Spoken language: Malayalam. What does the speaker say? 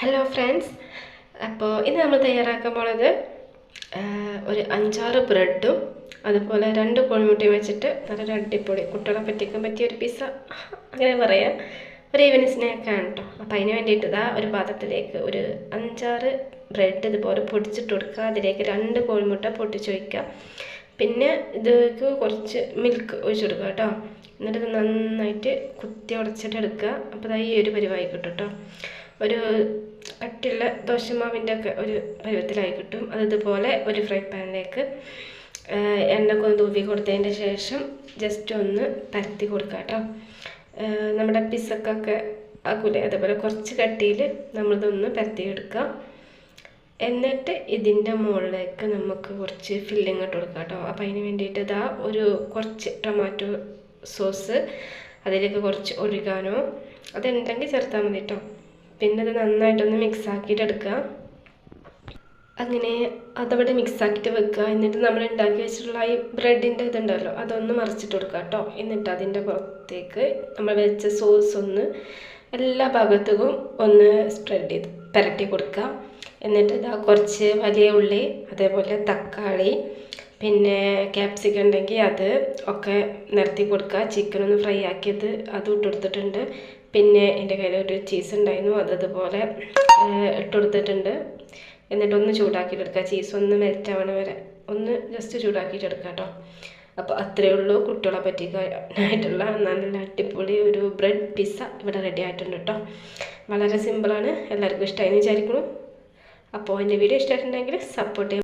ഹലോ ഫ്രണ്ട്സ്, അപ്പോൾ ഇന്ന് നമ്മൾ തയ്യാറാക്കാൻ പോണത് ഒരു 5-6 ബ്രെഡും അതുപോലെ 2 കോഴിമുട്ടയും വെച്ചിട്ട് നല്ലൊരു അടിപൊളി കുട്ടികളെ പറ്റിക്കാൻ പറ്റിയ ഒരു പിസ്സ അങ്ങനെ പറയാം. ഒരു ഈവനിങ് സ്നാക്കാണ് കേട്ടോ. അപ്പോൾ അതിന് വേണ്ടിയിട്ട് ഇതാ ഒരു പാത്രത്തിലേക്ക് ഒരു 5-6 ബ്രെഡ് ഇതുപോലെ പൊടിച്ചിട്ട് കൊടുക്കുക. അതിലേക്ക് 2 കോഴിമുട്ട പൊട്ടിച്ച് വയ്ക്കുക. പിന്നെ ഇതിലേക്ക് കുറച്ച് മിൽക്ക് ഒഴിച്ചു കൊടുക്കുക കേട്ടോ. എന്നിട്ട് ഇത് നന്നായിട്ട് കുത്തി ഉടച്ചിട്ട് എടുക്കുക. അപ്പോൾ ഇതാ ഈ ഒരു പരിവായി കിട്ടും കേട്ടോ. ഒരു കട്ടിയുള്ള ദോശമാവിൻ്റെ ഒക്കെ ഒരു പരുവത്തിലായി കിട്ടും. അതുപോലെ ഒരു ഫ്രൈ പാനിലേക്ക് എണ്ണയൊക്കെ ഒന്ന് തൂവി കൊടുത്തതിൻ്റെ ശേഷം ജസ്റ്റ് ഒന്ന് പരത്തി കൊടുക്കുക കേട്ടോ. നമ്മുടെ പിസ്സക്കൊക്കെ ആക്കൂലേ, അതേപോലെ കുറച്ച് കട്ടിയിൽ നമ്മളിതൊന്ന് പരത്തിയെടുക്കുക. എന്നിട്ട് ഇതിൻ്റെ മുകളിലേക്ക് നമുക്ക് കുറച്ച് ഫില്ലിങ് ഇട്ട് കൊടുക്കാം കേട്ടോ. അപ്പോൾ അതിന് വേണ്ടിയിട്ട് ഇതാ ഒരു കുറച്ച് ടൊമാറ്റോ സോസ്, അതിലേക്ക് കുറച്ച് ഒറിഗാനോ അതുണ്ടെങ്കിൽ ചേർത്താൽ മതി കേട്ടോ. പിന്നെ ഇത് നന്നായിട്ടൊന്ന് മിക്സ് ആക്കിയിട്ട് എടുക്കുക. അങ്ങനെ അതവിടെ മിക്സ് ആക്കിയിട്ട് വെക്കുക. എന്നിട്ട് നമ്മൾ ഉണ്ടാക്കി വെച്ചിട്ടുള്ള ഈ ബ്രെഡിൻ്റെ ഇതുണ്ടല്ലോ അതൊന്ന് മറിച്ചിട്ട് കൊടുക്കുക കേട്ടോ. എന്നിട്ട് അതിൻ്റെ പുറത്തേക്ക് നമ്മൾ വെച്ച സോസ് ഒന്ന് എല്ലാ ഭാഗത്തേക്കും ഒന്ന് സ്പ്രെഡ് ചെയ്ത് പുരട്ടി കൊടുക്കുക. എന്നിട്ട് ഇതാ കുറച്ച് വലിയ ഉള്ളി, അതേപോലെ തക്കാളി, പിന്നെ ക്യാപ്സിക്കം ഉണ്ടെങ്കിൽ അത് ഒക്കെ നിരത്തി കൊടുക്കുക. ചിക്കൻ ഒന്ന് ഫ്രൈ ആക്കിയത് അതും ഇട്ട് കൊടുത്തിട്ടുണ്ട്. പിന്നെ എൻ്റെ കയ്യിൽ ഒരു ചീസ് ഉണ്ടായിരുന്നു, അതുപോലെ ഇട്ട് കൊടുത്തിട്ടുണ്ട്. എന്നിട്ടൊന്ന് ചൂടാക്കിയിട്ടെടുക്കുക. ചീസ് ഒന്ന് മെൽറ്റ് ആവണ വരെ ഒന്ന് ജസ്റ്റ് ചൂടാക്കിയിട്ടെടുക്കുക കേട്ടോ. അപ്പോൾ അത്രയേ ഉള്ളൂ. കുട്ടികളെ പറ്റിക്കാനായിട്ടുള്ള നല്ല അടിപൊളി ഒരു ബ്രെഡ് പിസ്സ ഇവിടെ റെഡി ആയിട്ടുണ്ട് കേട്ടോ. വളരെ സിമ്പിളാണ്, എല്ലാവർക്കും ഇഷ്ടമായി വിചാരിക്കുന്നു. അപ്പോൾ എൻ്റെ വീഡിയോ ഇഷ്ടമായിട്ടുണ്ടെങ്കിൽ സപ്പോർട്ട് ചെയ്യാം.